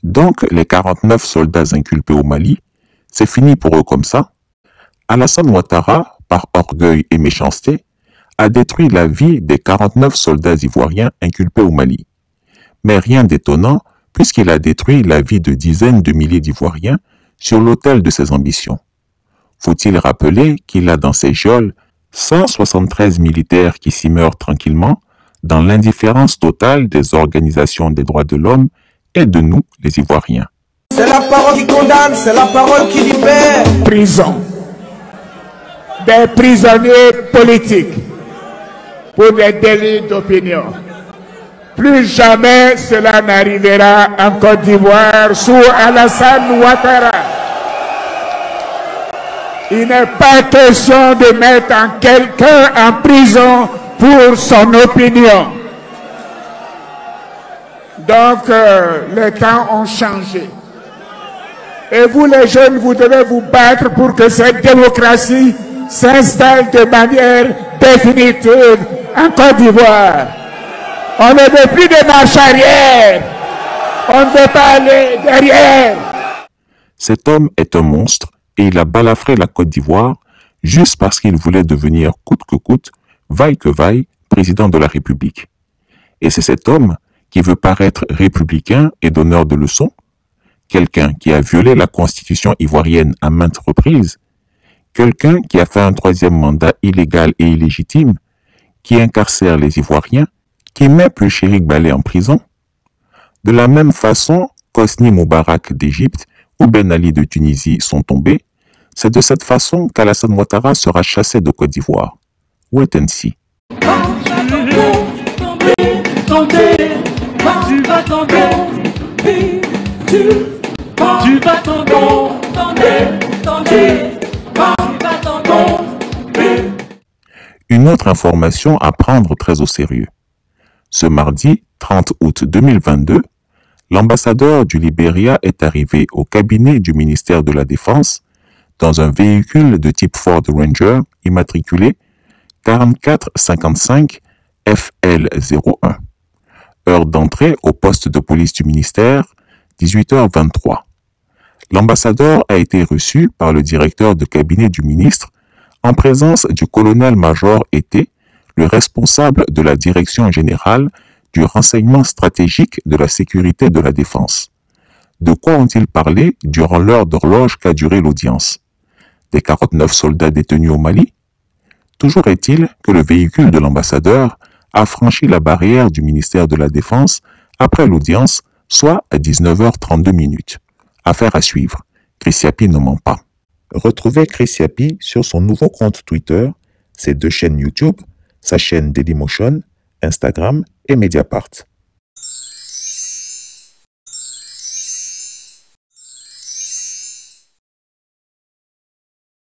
Donc, les 49 soldats inculpés au Mali, c'est fini pour eux comme ça? Alassane Ouattara, par orgueil et méchanceté, a détruit la vie des 49 soldats ivoiriens inculpés au Mali. Mais rien d'étonnant, puisqu'il a détruit la vie de dizaines de milliers d'Ivoiriens sur l'autel de ses ambitions. Faut-il rappeler qu'il a dans ses geôles 173 militaires qui s'y meurent tranquillement, dans l'indifférence totale des organisations des droits de l'homme et de nous, les Ivoiriens. C'est la parole qui condamne, c'est la parole qui libère. Prison. Des prisonniers politiques pour des délits d'opinion. Plus jamais cela n'arrivera en Côte d'Ivoire sous Alassane Ouattara. Il n'est pas question de mettre quelqu'un en prison pour son opinion. Donc, les temps ont changé. Et vous, les jeunes, vous devez vous battre pour que cette démocratie s'installe de manière définitive en Côte d'Ivoire. On ne veut plus de marche arrière. On ne veut pas aller derrière. Cet homme est un monstre et il a balafré la Côte d'Ivoire juste parce qu'il voulait devenir coûte que coûte, vaille que vaille, président de la République. Et c'est cet homme qui veut paraître républicain et donneur de leçons, quelqu'un qui a violé la constitution ivoirienne à maintes reprises, quelqu'un qui a fait un troisième mandat illégal et illégitime, qui incarcère les Ivoiriens, qui met Chéric Balé en prison. De la même façon qu'Hosni Moubarak d'Égypte ou Ben Ali de Tunisie sont tombés, c'est de cette façon qu'Alassane Ouattara sera chassé de Côte d'Ivoire. Wait and see. Une autre information à prendre très au sérieux. Ce mardi 30 août 2022, l'ambassadeur du Libéria est arrivé au cabinet du ministère de la Défense dans un véhicule de type Ford Ranger immatriculé 4455 FL01. Heure d'entrée au poste de police du ministère, 18h23. L'ambassadeur a été reçu par le directeur de cabinet du ministre en présence du colonel-major Été, le responsable de la direction générale du renseignement stratégique de la sécurité de la défense. De quoi ont-ils parlé durant l'heure d'horloge qu'a duré l'audience? Des 49 soldats détenus au Mali? Toujours est-il que le véhicule de l'ambassadeur a franchi la barrière du ministère de la Défense après l'audience, soit à 19h32. Affaire à suivre. Chris Yapi ne ment pas. Retrouvez Chris Yapi sur son nouveau compte Twitter, ses 2 chaînes YouTube, sa chaîne Dailymotion, Instagram et Mediapart.